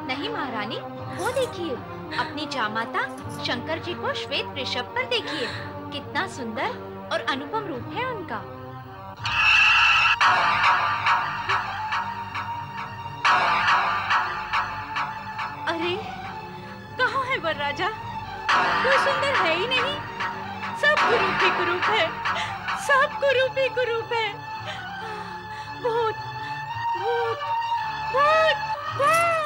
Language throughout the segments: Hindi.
नहीं महारानी, वो देखिए, अपनी जामाता शंकर जी को श्वेत वृषभ पर देखिए, कितना सुंदर और अनुपम रूप है उनका। अरे, कहाँ है वर राजा? कोई सुंदर है ही नहीं, सब कुरूप ही कुरूप है, सब कुरूप ही कुरूप है। भूत, भूत, भूत, भूत।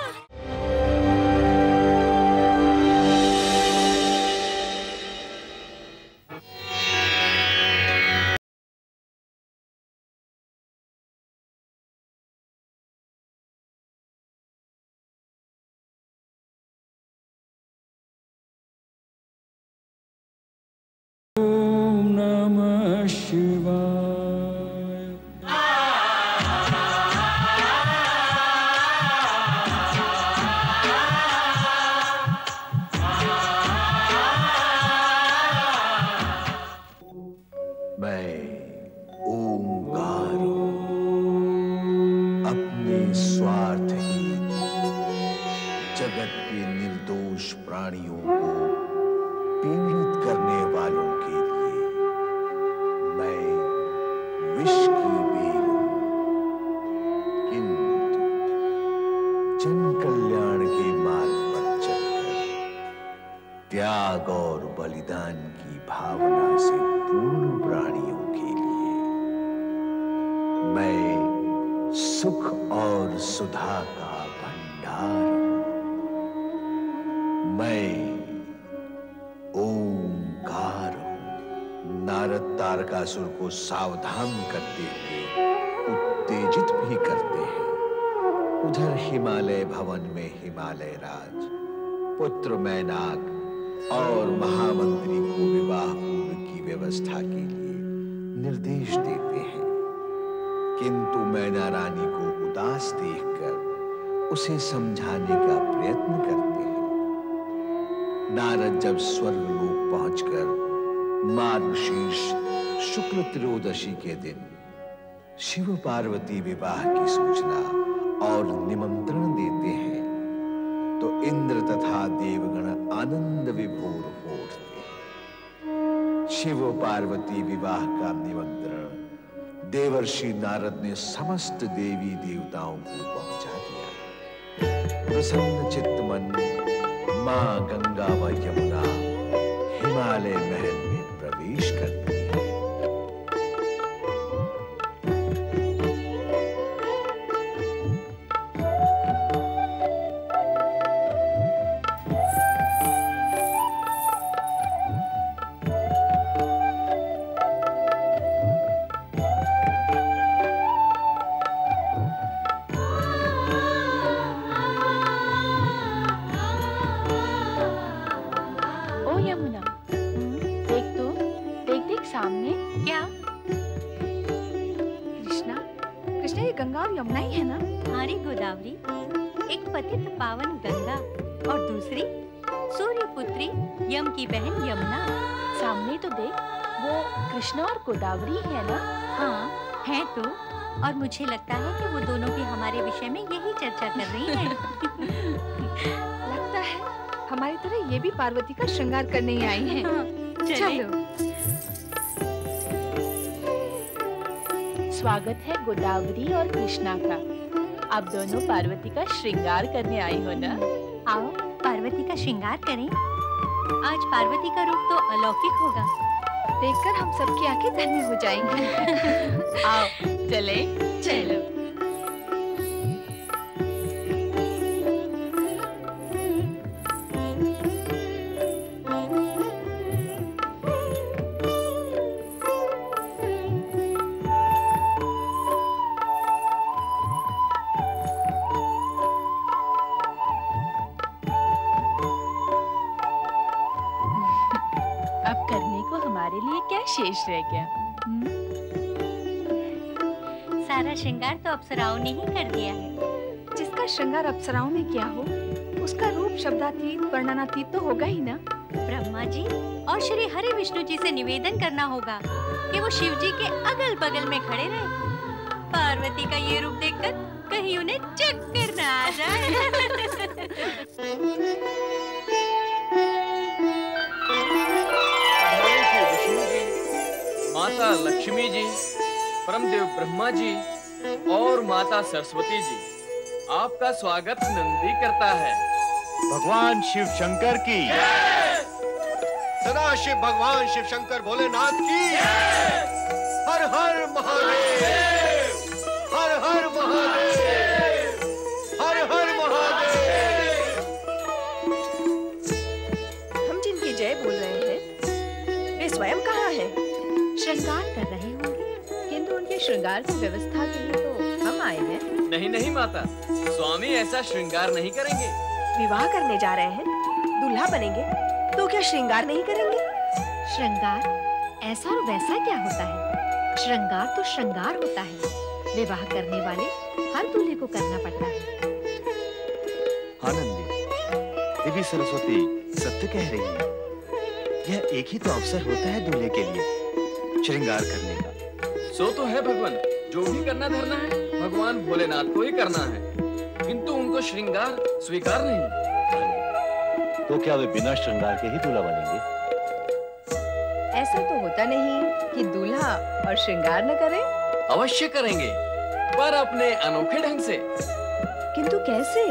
ओम नमः शिवाय। मैं ओंकार अपने स्वार्थहीन जगत के निर्दोष प्राणियों को पीड़ित करने वालों के लिए मैं विष की बेल हूं, किंतु जन कल्याण के मार्ग पर चलकर त्याग और बलिदान की भावना से पूर्ण प्राणियों के लिए मैं सुख और सुधा का भंडार हूं। मैं ओंकार हूं। नारद तारकासुर को सावधान करते हुए उत्तेजित भी करते हैं। उधर हिमालय भवन में हिमालय राज पुत्र मैनाक और महामंत्री को विवाह पूर्व की व्यवस्था के लिए निर्देश देते हैं, किंतु मैना रानी को उदास देखकर उसे समझाने का प्रयत्न करते हैं। नारद जब स्वर्गलोक पहुंचकर मार्गशीर्ष शुक्ल त्रयोदशी के दिन शिव पार्वती विवाह की सूचना और निमंत्रण देते हैं, तो इंद्र तथा देवगण आनंद विभोर हो उठते हैं। शिव पार्वती विवाह का निमंत्रण देवर्षि नारद ने समस्त देवी देवताओं को पहुंचा दिया। प्रसन्न चित्तमन मां गंगा व यमुना हिमालय महल में प्रवेश करती है। गंगा और यमुना ही है ना? हाँ रे गोदावरी, एक पतित पावन गंगा और दूसरी सूर्य पुत्री यम की बहन यमुना। सामने तो देख, वो कृष्णा और गोदावरी है ना? हाँ है तो, और मुझे लगता है कि वो दोनों भी हमारे विषय में यही चर्चा कर रही हैं। लगता है हमारी तरह ये भी पार्वती का श्रृंगार करने ही आई हैं। चलो। स्वागत है गोदावरी और कृष्णा का। आप दोनों पार्वती का श्रृंगार करने आई हो ना? आओ पार्वती का श्रृंगार करें। आज पार्वती का रूप तो अलौकिक होगा। देखकर हम सबकी आंखें धन्य हो जाएंगी। आओ चले। चलो। क्या शेष रह गया? सारा श्रृंगार तो अप्सराओं ने ही कर दिया है। जिसका श्रृंगार अप्सराओं ने किया हो, उसका रूप शब्दातीत वर्णनातीत तो होगा ही ना। ब्रह्मा जी और श्री हरि विष्णु जी से निवेदन करना होगा कि वो शिव जी के अगल बगल में खड़े रहे। पार्वती का ये रूप देखकर कहीं उन्हें चक्कर न आ जाए। माता लक्ष्मी जी, परमदेव ब्रह्मा जी और माता सरस्वती जी आपका स्वागत नंदी करता है। भगवान शिव शंकर की, सदाशिव भगवान शिव शंकर भोलेनाथ की, हर हर महादेव, हर हर महादेव, हर हर महादेव। हम जिनकी जय बोल रहे हैं वे स्वयं कहाँ हैं? श्रृंगार कर रहे होंगे। किंतु उनके श्रृंगार की व्यवस्था के लिए तो हम आए हैं। नहीं नहीं माता, स्वामी ऐसा श्रृंगार नहीं करेंगे। विवाह करने जा रहे हैं, दूल्हा बनेंगे, तो क्या श्रृंगार नहीं करेंगे? श्रृंगार ऐसा और वैसा क्या होता है? श्रृंगार तो श्रृंगार होता है। विवाह करने वाले हर दूल्हे को करना पड़ता है। हाँ नंदी, देवी सरस्वती सत्य कह रही है। यह एक ही तो अवसर होता है दूल्हे के लिए श्रृंगार करने का। सो तो है भगवान, जो भी करना धरना है भगवान भोलेनाथ को ही करना है, किंतु उनको श्रृंगार स्वीकार नहीं। तो क्या वे बिना श्रृंगार के ही दूल्हा बनेंगे? ऐसा तो होता नहीं कि दूल्हा और श्रृंगार न करे। अवश्य करेंगे, पर अपने अनोखे ढंग से। किंतु कैसे?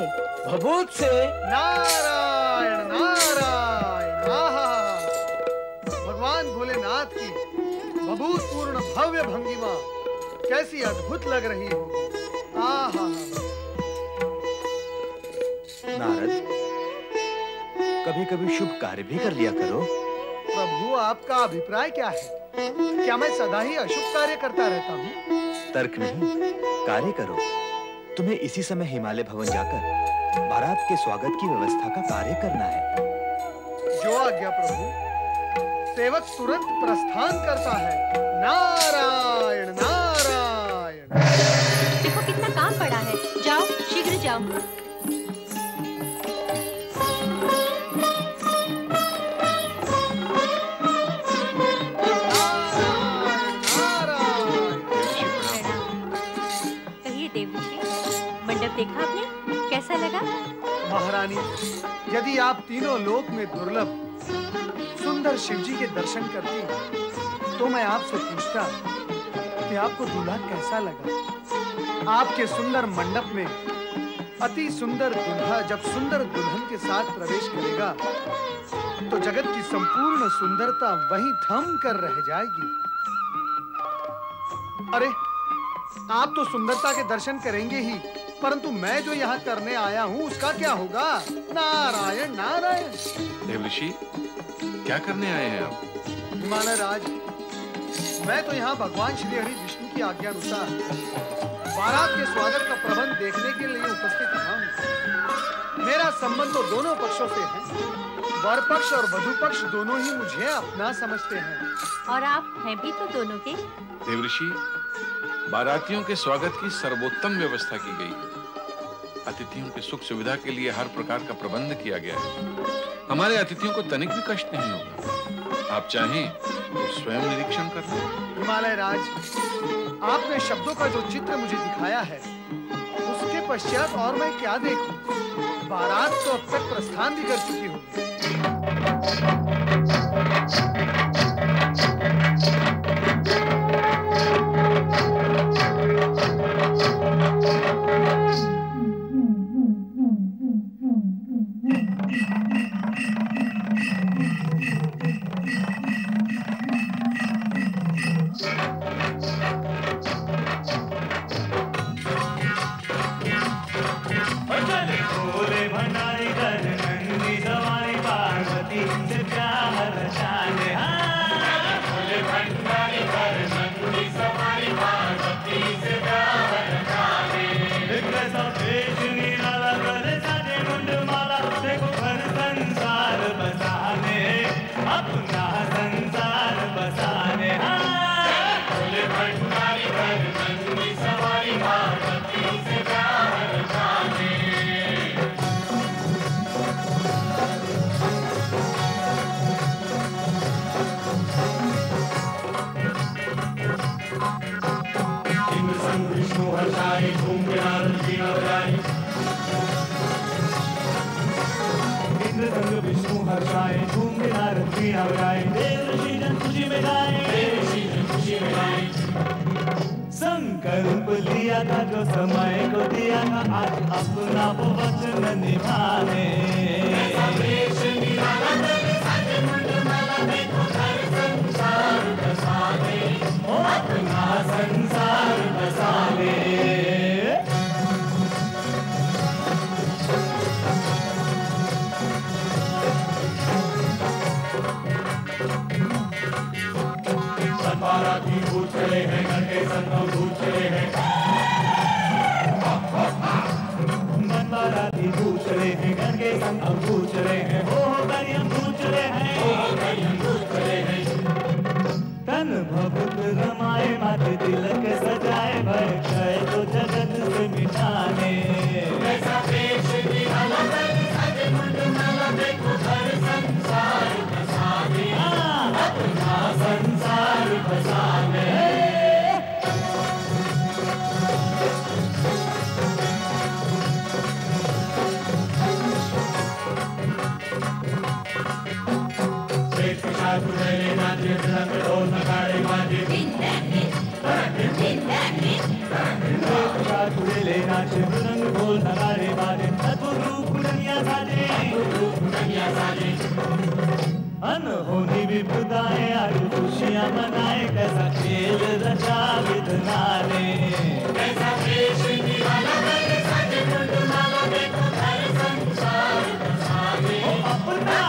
भभूत से। नारायण नारायण, आहा, भगवान भोलेनाथ की भभूतपूर्ण भव्य भंगिमा कैसी अद्भुत लग रही हो। आहा। नारद, कभी कभी शुभ कार्य भी कर लिया करो। प्रभु, आपका अभिप्राय क्या है? क्या मैं सदा ही अशुभ कार्य करता रहता हूँ? तर्क नहीं, कार्य करो। तुम्हें इसी समय हिमालय भवन जाकर बारात के स्वागत की व्यवस्था का कार्य करना है। जो आज्ञा प्रभु। सेवक तुरंत प्रस्थान करता है। नारायण नारायण। देखो कितना काम पड़ा है, जाओ शीघ्र जाओ। कहिए देवऋषि, मंडप देखा आपने? कैसा लगा? महारानी, यदि आप तीनों लोक में दुर्लभ सुंदर शिवजी के दर्शन करती तो मैं आपसे पूछता कि आपको दूल्हा कैसा लगा। आपके सुंदर मंडप में अति सुंदर दूल्हा जब सुंदर दुल्हन के साथ प्रवेश करेगा तो जगत की संपूर्ण सुंदरता वहीं थम कर रह जाएगी। अरे, आप तो सुंदरता के दर्शन करेंगे ही, परंतु मैं जो यहाँ करने आया हूँ उसका क्या होगा? नारायण नारायण। देवऋषि, क्या करने आए हैं आप? हिमालय राज, मैं तो यहाँ भगवान श्री हरि विष्णु की आज्ञा अनुसार बारात के स्वागत का प्रबंध देखने के लिए उपस्थित हुआ हूँ। मेरा संबंध तो दोनों पक्षों से है। वर पक्ष और वधु पक्ष दोनों ही मुझे अपना समझते हैं। और आप हैं भी तो दोनों के। देवऋषि, बारातियों के स्वागत की सर्वोत्तम व्यवस्था की गई है। अतिथियों के सुख सुविधा के लिए हर प्रकार का प्रबंध किया गया है। हमारे अतिथियों को तनिक भी कष्ट नहीं होगा। आप चाहें तो स्वयं निरीक्षण कर लें। हिमालय राज, आपने शब्दों का जो चित्र मुझे दिखाया है उसके पश्चात और मैं क्या देखूं? बारात तो अब तक प्रस्थान भी कर चुकी होगी। विष्णु हर्षाए झूम के नारद वीणा बजाए, देव ऋषि जन खुशी में गाए, देव ऋषि जन खुशी संकल्प लिया था जो समय को दिया था, आज अपना वो वचन निभाने। अपना संसार बसाने। बाराती भूत चले हैं, घर के संग भूत चले हैं। बाराती भूत चले हैं, घर के संग भूत चले हैं। हो गरियम भूत चले हैं, हो गरियम भूत चले हैं। तन भभूत रमाए, माथे तिलक सजाए, भय क्षय तो जगत से मिटाने। ऐसा देश निराला सज मुंड माला, देखो घर संसार बसाने। अपना संसार बसाने। ढोल नगाड़े बाजे, नाचे मृदंग ढोल नगाड़े बाजे, अद्भुत रूप दुनिया साजे। अनहोनी विपदाएं आज खुशियां मनाए, कैसा खेल रचा विधना ने। कैसा देश निराला करे, सज मुंड माला, देखो घर संसार बसाने। अपना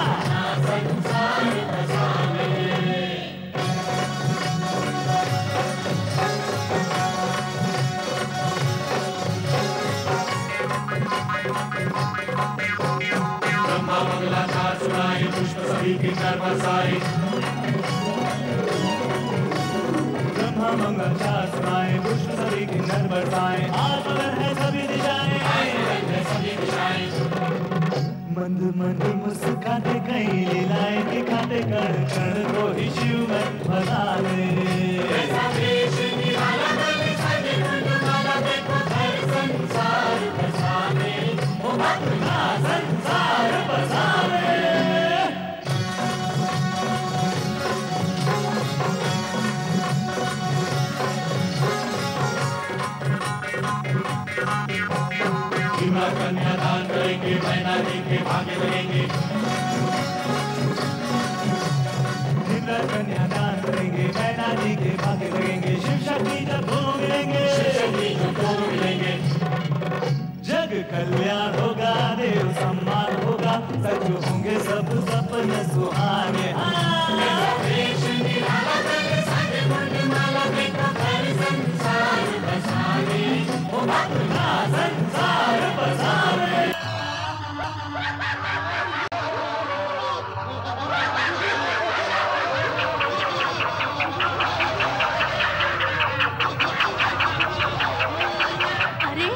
संसार बसाने। ब्रह्मा मंगलाचार सुनाए, पुष्प सभी के घर बरसाए। ब्रह्मा मंगलाचार सुनाए, पुष्प सभी के घर बरसाए। आप अगर है सभी दिशाएं, मंद मंद मुस्काते, कई लीलाएं दिखाते, कण कण को ही शिव में बनाने। ऐसा देश निराला करे, सज मुंड माला, देखो घर संसार बसाने। अपना संसार बसाने। कन्यादान करेंगे, मैना जी के भाग्य लगेंगे। कन्यादान करेंगे, मैना जी के भाग्य लगेंगे। शिव शक्ति जब दोनों मिलेंगे, जग कल्याण होगा, देव सम्मान होगा, सच होंगे सब सपने सुहाने। देश निराला करे, सज मुंड माला, देखो घर संसार बसाने। अपना संसार बसाने। अरे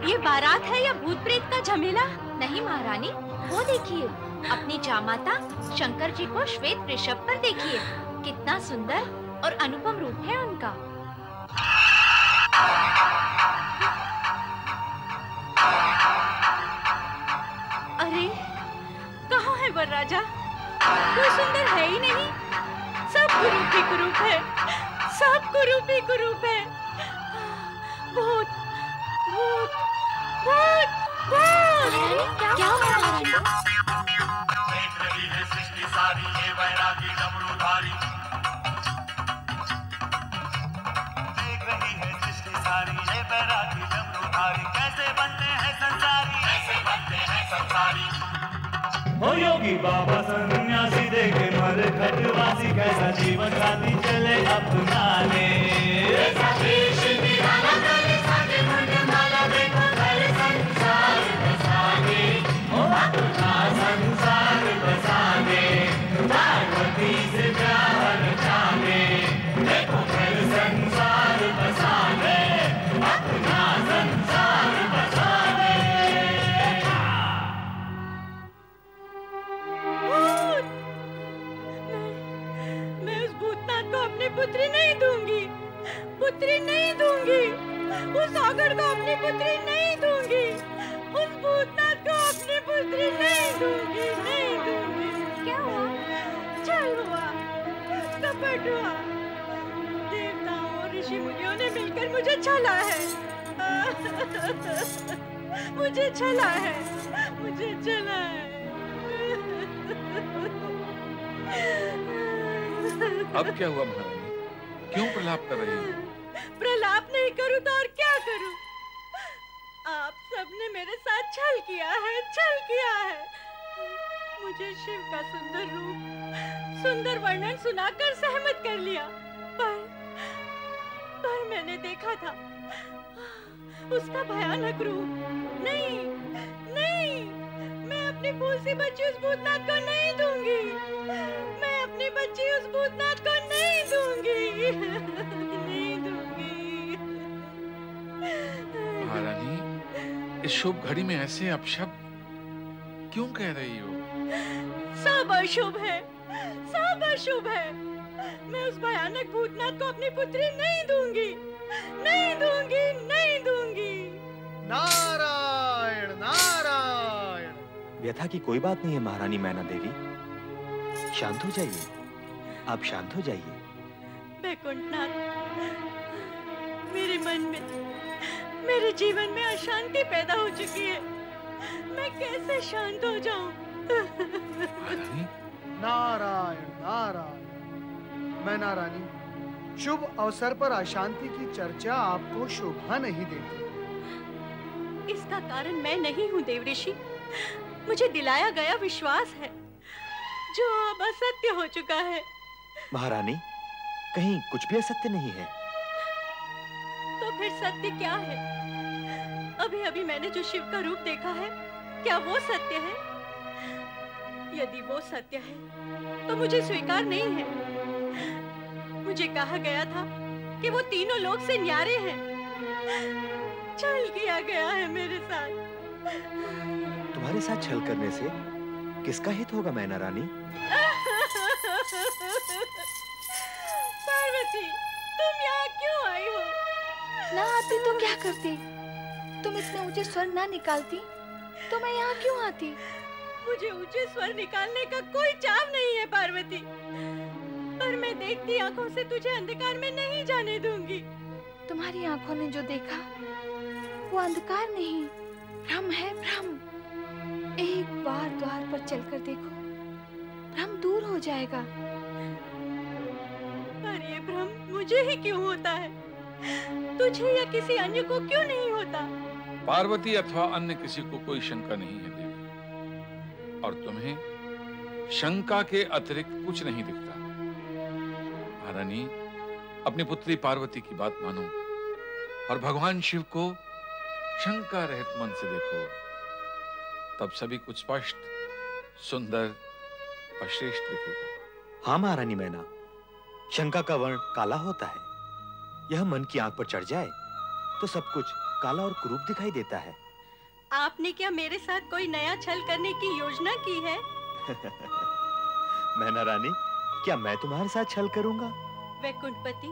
ये बारात है या भूत प्रेत का झमेला? नहीं महारानी, वो देखिए, अपनी जामाता शंकर जी को श्वेत वृषभ पर देखिए। कितना सुंदर और अनुपम रूप है उनका। अरे कहाँ है वरराजा? कोई सुंदर है ही नहीं। सब कुरूप ही कुरूप है, सब कुरूप ही कुरूप है। भूत भूत भूत भूत। क्या महारानी? देख रही है सृष्टि सारी, ये वैरागी डमरूधारी। देख रही है सृष्टि सारी, ये वैरागी डमरूधारी। कैसे बनते हैं संसारी, कैसे बनते हैं संसारी। हो योगी बाबा सन्यासी, देखे मर खटवासी, कैसा जीवन साथी चले अपनाने। ऐसा देश निराला करे, सज मुंड माला, देखो घर संसार बसाने। अपना संसार बसाने। पार्वती से प्यार रचाने, देखो घर संसार बसाने। अपना संसार बसाने। मैं उस भूतनाथ को अपनी पुत्री नहीं दूंगी, पुत्री नहीं दूंगी। उस सागर को अपनी पुत्री नहीं दूंगी, उस भूतनाथ को अपनी पुत्री नहीं दूंगी, नहीं दूंगी। क्या हुआ? छल हुआ, कपट हुआ, ऋषि मुनियों ने मिलकर मुझे छला है। मुझे छला है, मुझे छला है। अब क्या हुआ महारानी? क्यों प्रलाप कर रही हो? प्रलाप नहीं करूं तो और क्या करूं? आप सबने मेरे साथ छल किया है, छल किया है। मुझे शिव का सुंदर रूप, सुंदर वर्णन सुनाकर सहमत कर लिया, पर मैंने देखा था उसका भयानक रूप। नहीं, नहीं, मैं अपनी फूल सी बच्ची उस भूतनाथ को नहीं दूंगी। मैं अपनी बच्ची उस भूतनाथ को नहीं दूंगी। नहीं दूंगी। महारानी, इस शुभ घड़ी में ऐसे अपशब्द क्यों कह रही हो? सब अशुभ है, सब अशुभ है। मैं उस भयानक भूतनाथ को अपनी पुत्री नहीं दूंगी, नहीं दूंगी, नहीं दूंगी। नारायण नारायण। व्यथा की कोई बात नहीं है महारानी मैना देवी, शांत हो जाइए, आप शांत हो जाइए। वैकुंठनाथ, मेरे मन में, मेरे जीवन में अशांति पैदा हो चुकी है। मैं कैसे शांत हो जाऊं? नारायण नारायण। मैना रानी, शुभ अवसर पर अशांति की चर्चा आपको शोभा नहीं देती। इसका कारण मैं नहीं हूँ देवऋषि। मुझे दिलाया गया विश्वास है जो अब असत्य हो चुका है। महारानी, कहीं कुछ भी असत्य नहीं है। तो फिर सत्य क्या है? अभी अभी मैंने जो शिव का रूप देखा है, क्या वो सत्य है? यदि वो सत्य है तो मुझे स्वीकार नहीं है। मुझे कहा गया था कि वो तीनों लोक से न्यारे हैं। छल किया गया है मेरे साथ। तुम्हारे साथ छल करने से किसका हित होगा मैना रानी? पार्वती, तुम यहाँ क्यों आई हो? ना आती तो क्या करती? तुम इतने ऊंचे स्वर ना निकालती तो मैं यहाँ क्यों आती? मुझे ऊंचे स्वर निकालने का कोई चाव नहीं है पार्वती, पर मैं देखती आंखों से तुझे अंधकार में नहीं जाने दूंगी। तुम्हारी आंखों ने जो देखा वो अंधकार नहीं, भ्रम है, भ्रम। एक बार द्वार पर चलकर देखो, भ्रम दूर हो जाएगा। पर ये भ्रम मुझे ही क्यों होता है? तुझे या किसी अन्य को क्यों नहीं होता? पार्वती अथवा अन्य किसी को कोई शंका नहीं है देवी, और तुम्हें शंका के अतिरिक्त कुछ नहीं दिखता। महारानी, अपनी पुत्री पार्वती की बात मानो और भगवान शिव को शंका रहित मन से देखो, तब सभी कुछ स्पष्ट, सुंदर और श्रेष्ठ दिखेगा। हाँ महारानी मैना, शंका का वर्ण काला होता है। यह मन की आंख पर चढ़ जाए तो सब कुछ काला और कुरूप दिखाई देता है। आपने क्या मेरे साथ कोई नया छल करने की योजना की है? मैना रानी, क्या मैं तुम्हारे साथ छल करूंगा? वैकुंठपति,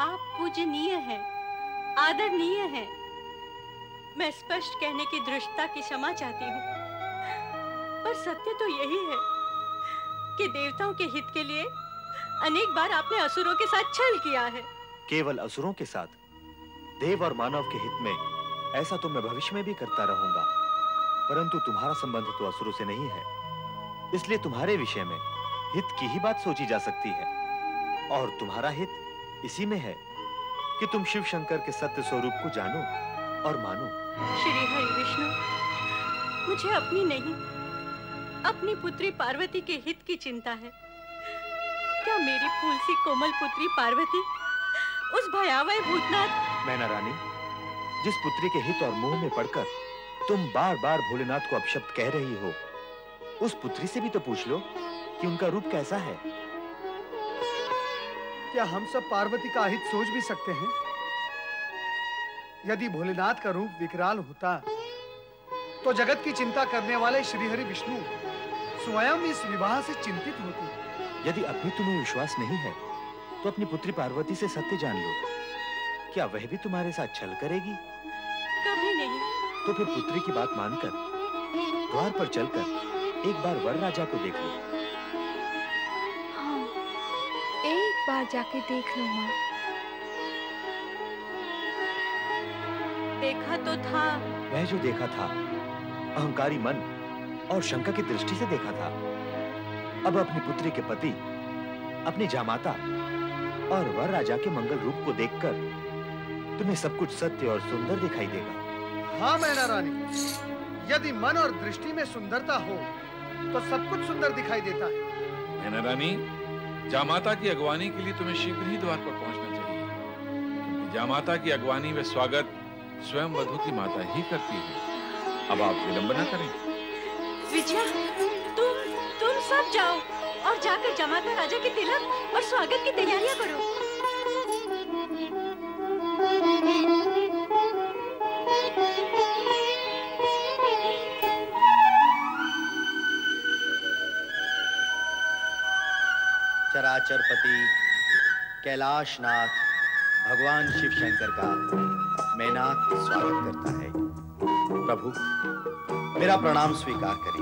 आप पूजनीय हैं, आदरणीय हैं। मैं स्पष्ट कहने की दृष्टता की क्षमा चाहती हूँ, पर सत्य तो यही है कि देवताओं के हित के लिए अनेक बार आपने असुरों के साथ छल किया है। केवल असुरों के साथ? देव और मानव के हित में ऐसा तो मैं भविष्य में भी करता रहूंगा, परंतु तुम्हारा संबंध तो असुरों से नहीं है, इसलिए तुम्हारे विषय में हित की ही बात सोची जा सकती है। और तुम्हारा हित इसी में है कि तुम शिव शंकर के सत्य स्वरूप को जानो और मानो। श्री हरि विष्णु, मुझे अपनी नहीं, अपनी पुत्री पार्वती के हित की चिंता है। क्या मेरी फूल सी कोमल पुत्री पार्वती उस भयावह भूतनाथ। मैना रानी, जिस पुत्री के हित और मोह में पड़कर तुम बार बार भोलेनाथ को अपशब्द कह रही हो, उस पुत्री से भी तो पूछ लो कि उनका रूप कैसा है। क्या हम सब पार्वती का हित सोच भी सकते हैं? यदि भोलेनाथ का रूप विकराल होता तो जगत की चिंता करने वाले श्री हरि विष्णु स्वयं इस विवाह से चिंतित होते। यदि अब भी तुम्हें विश्वास नहीं है तो अपनी पुत्री पार्वती से सत्य जान लो। क्या वह भी तुम्हारे साथ छल करेगी? कभी नहीं। तो फिर पुत्री की बात मानकर द्वार पर चलकर एक बार वर राजा को देख लो। हाँ, एक बार जाके देख लो माँ। देखा तो था। वह जो देखा था अहंकारी मन और शंका की दृष्टि से देखा था। अब अपनी पुत्री के पति, अपनी जामाता और वर राजा के मंगल रूप को देखकर तुम्हें सब कुछ सत्य और सुंदर दिखाई देगा। हाँ मैना रानी, यदि मन और दृष्टि में सुंदरता हो तो सब कुछ सुंदर दिखाई देता है। मैना रानी, जामाता की अगवानी के लिए तुम्हें शीघ्र ही द्वार पर पहुंचना चाहिए, क्योंकि जामाता की अगवानी व स्वागत स्वयं वधू की माता ही करती है। अब आप विलंब न करें। विजया, तुम सब जाओ और जाकर जमाता राजा के तिलक और स्वागत की तैयारियां करो। चराचरपति कैलाशनाथ भगवान शिव शंकर का मैनाक स्वागत करता है। प्रभु, मेरा प्रणाम स्वीकार करें।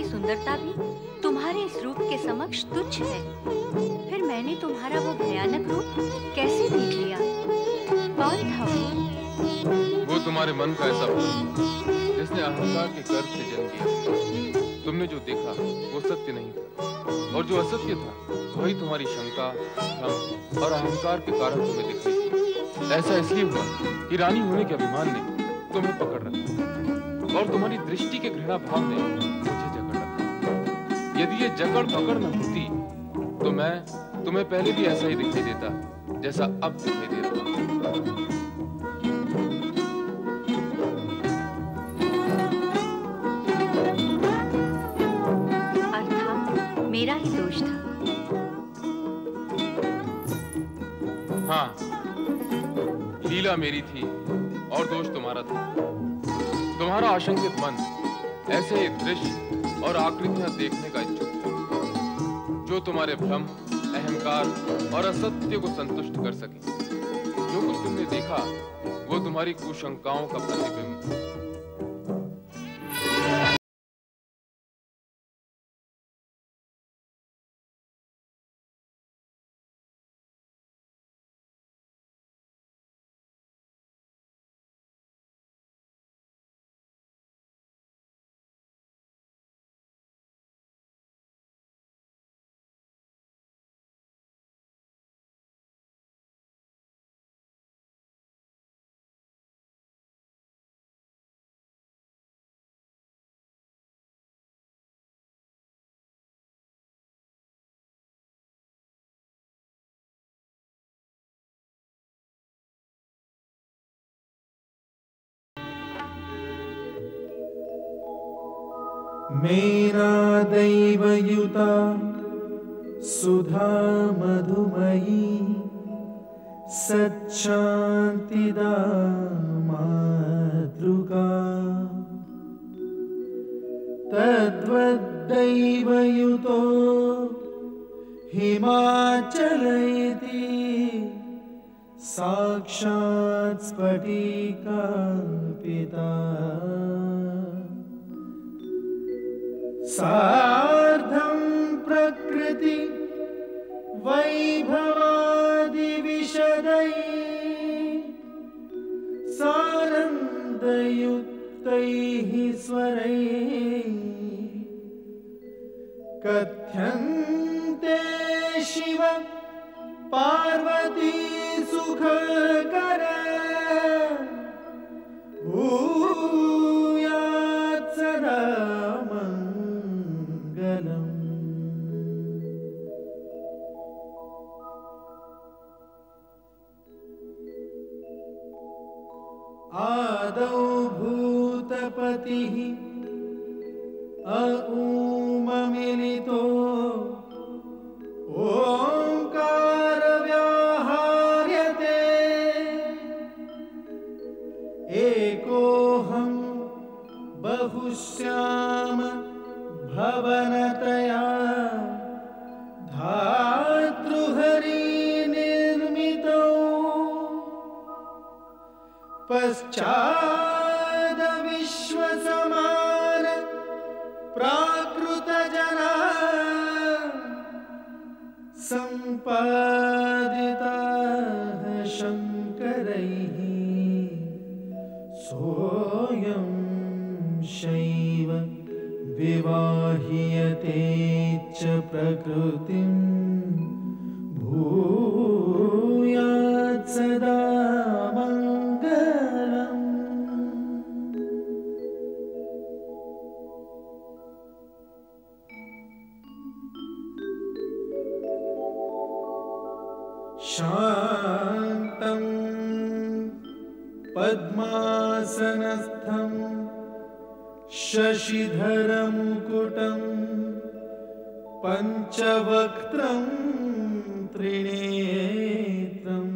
सुंदरता भी तुम्हारे इस रूप के समक्ष तुच्छ है। फिर मैंने तुम्हारा वो भयानक रूप कैसे देख लिया? कौन था वो तुम्हारे मन का ऐसा भ्रम जिसने अहंकार के गर्भ से जन्म लिया। तुमने जो देखा वो सत्य नहीं था, और जो असत्य था वही तुम्हारी शंका, भ्रम और अहंकार के कारण तुम्हें दिखाई दी। ऐसा इसलिए हुआ कि रानी होने के अभिमान ने तुम्हें पकड़ रखा और तुम्हारी दृष्टि के घृणा भाव ने मुझे जकड़ रखा। यदि ये जकड़ पकड़ न होती तो मैं तुम्हें पहले भी ऐसा ही दिखाई देता जैसा अब दिखाई दे रहा है। अर्थात मेरा ही दोष था। हाँ, लीला मेरी थी और दोष तुम्हारा था। तुम्हारा आशंकित मन ऐसे ही दृश्य और आकृतियां देखने का इच्छुक था जो तुम्हारे भ्रम, अहंकार और असत्य को संतुष्ट कर सके। जो कुछ तुमने देखा वो तुम्हारी कुशंकाओं का प्रतिबिंब था। मेरा दैवयुता सुधा मधुमयी सच्शांतिदा मातृका तद्वद्दैवयुतो हिमाचलयति साक्षात् स्फटिकापिता सार्धं प्रकृति वैभवादिविशदैः सानन्दयुक्तैः स्वरैः कथ्यन्ते शिव पार्वती सुखकर भूयात् सदा आदौ भूतपतिः अऊममिलितो ओंकार व्याहार्यते एकोऽहं भवनतया धातृहरि निर्मितौ पश्चाद विश्वसमान प्राकृतजना सम्पादिताः शङ्करैः सोऽयं शैव विवाह्यते च प्रकृतिं भूयात् सदा मङ्गलम्। शान्तं पद्मासनस्थं शशिधरमुकुटं पञ्चवक्त्रं त्रिनेत्रं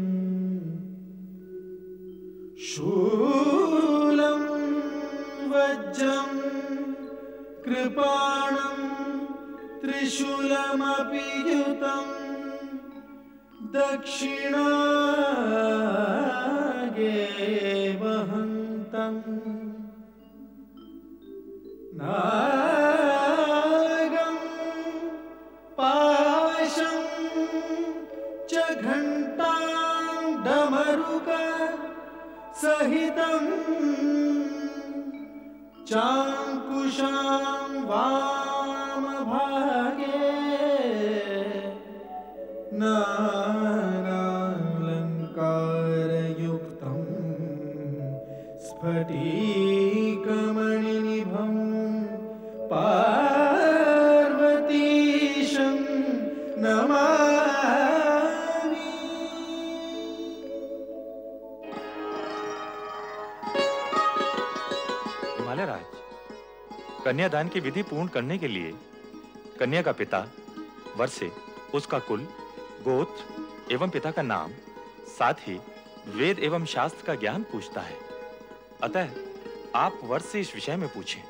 शूलं वज्रं कृपाणं त्रिशूलमपि युतं दक्षिणागे वहन्तम् नागं पाशं च घण्टां डमरुक सहितं चाङ्कुशां वामभागे नानालङ्कारयुक्तं स्फटिकमणिनिभं पार्वतीशं नमामि। हिमालय राज, कन्यादान की विधि पूर्ण करने के लिए कन्या का पिता वर से उसका कुल, गोत्र एवं पिता का नाम, साथ ही वेद एवं शास्त्र का ज्ञान पूछता है। अतः आप वर से इस विषय में पूछें।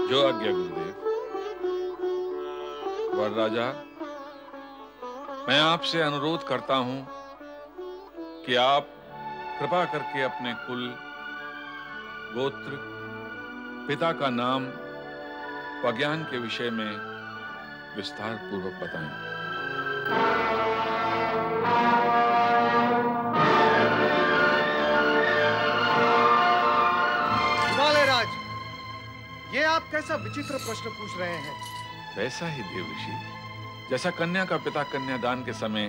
जो आज्ञा गुरुदेव। वर राजा, मैं आपसे अनुरोध करता हूं कि आप कृपा करके अपने कुल, गोत्र, पिता का नाम व ज्ञान के विषय में विस्तार पूर्वक बताएं। हिमालय राज, ये आप कैसा विचित्र प्रश्न पूछ रहे हैं? वैसा ही देव ऋषि जैसा कन्या का पिता कन्यादान के समय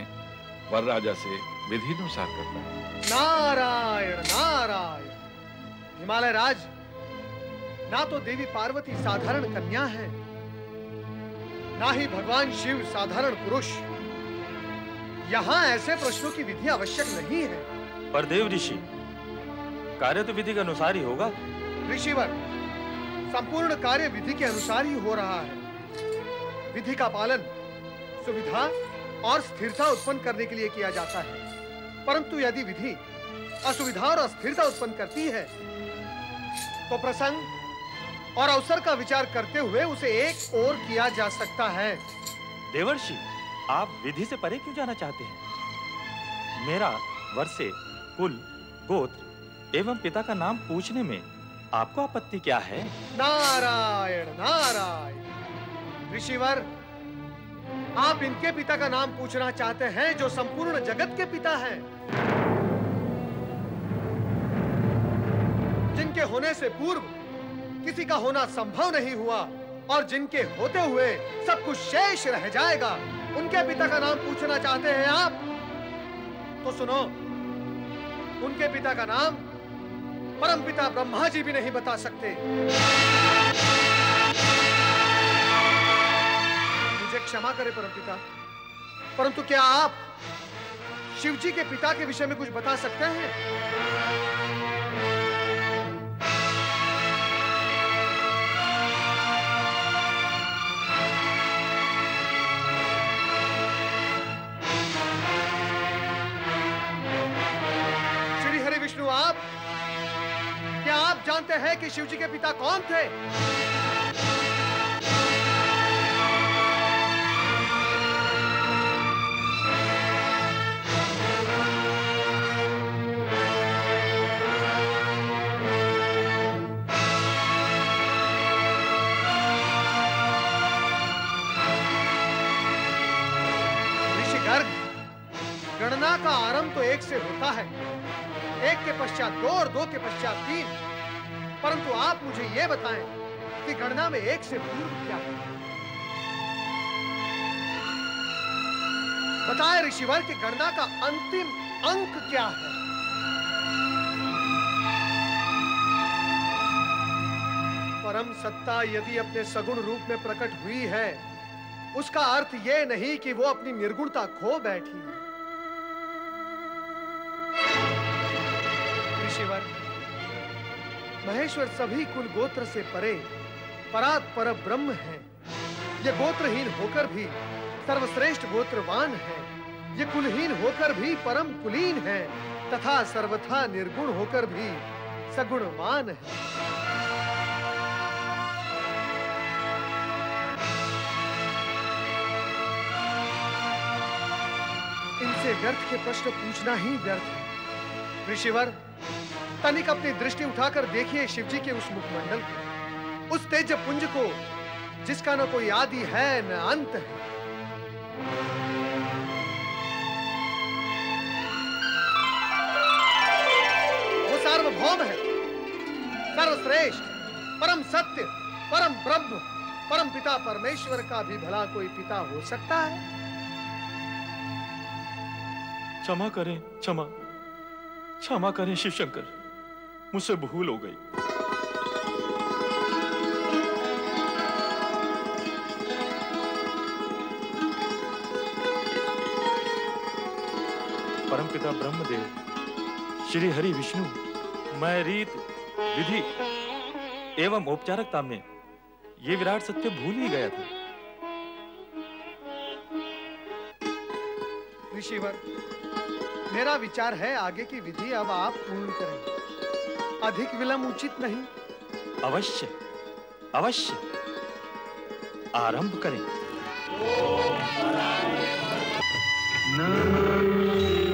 वर राजा से विधिनुसार करता है। नारायण नारायण। हिमालय राज, ना तो देवी पार्वती साधारण कन्या है, ना ही भगवान शिव साधारण पुरुष। यहाँ ऐसे प्रश्नों की विधि आवश्यक नहीं है। पर देव ऋषि, कार्य तो विधि के अनुसार ही होगा। ऋषिवर, संपूर्ण कार्य विधि के अनुसार ही हो रहा है। विधि का पालन सुविधा और स्थिरता उत्पन्न करने के लिए किया जाता है, परंतु यदि विधि असुविधा और अस्थिरता उत्पन्न करती है तो प्रसंग और अवसर का विचार करते हुए उसे एक ओर किया जा सकता है। देवर्षि, आप विधि से परे क्यों जाना चाहते हैं? मेरा वर से कुल, गोत्र एवं पिता का नाम पूछने में आपको आपत्ति क्या है? नारायण नारायण। ऋषिवर, आप इनके पिता का नाम पूछना चाहते हैं जो संपूर्ण जगत के पिता हैं, जिनके होने से पूर्व किसी का होना संभव नहीं हुआ और जिनके होते हुए सब कुछ शेष रह जाएगा। उनके पिता का नाम पूछना चाहते हैं आप? तो सुनो, उनके पिता का नाम परमपिता ब्रह्मा जी भी नहीं बता सकते। मुझे क्षमा करें परमपिता, परंतु क्या आप शिव जी के पिता के विषय में कुछ बता सकते हैं? जानते हैं कि शिवजी के पिता कौन थे? गणना का आरंभ तो एक से होता है, एक के पश्चात दो और दो के पश्चात तीन, परंतु आप मुझे यह बताएं कि गणना में एक से पूर्व क्या है? बताएं ऋषिवर कि गणना का अंतिम अंक क्या है? परम सत्ता यदि अपने सगुण रूप में प्रकट हुई है, उसका अर्थ यह नहीं कि वो अपनी निर्गुणता खो बैठी है। ऋषिवर, महेश्वर सभी कुल गोत्र से परे परात पर ब्रह्म है। ये गोत्रहीन होकर भी सर्वश्रेष्ठ गोत्रवान है, ये कुलहीन होकर भी परम कुलीन है, तथा सर्वथा निर्गुण होकर भी सगुणवान है। इनसे व्यर्थ के प्रश्न पूछना ही व्यर्थ है। ऋषिवर, तनिक अपनी दृष्टि उठाकर देखिए शिवजी के उस मुखमंडल को, उस तेज पुंज को जिसका न कोई आदि है न अंत है। वो सार्वभौम है, सर्वश्रेष्ठ, परम सत्य, परम ब्रह्म, परम पिता परमेश्वर का भी भला कोई पिता हो सकता है? क्षमा करें, क्षमा करें शिव शंकर, मुझसे भूल हो गई। परमपिता ब्रह्मदेव, श्री हरि विष्णु, मैं रीत, विधि एवं औपचारिकता में ये विराट सत्य भूल ही गया था। ऋषिवर, मेरा विचार है आगे की विधि अब आप पूर्ण करें, अधिक विलंब उचित नहीं। अवश्य अवश्य, आरंभ करें। नमः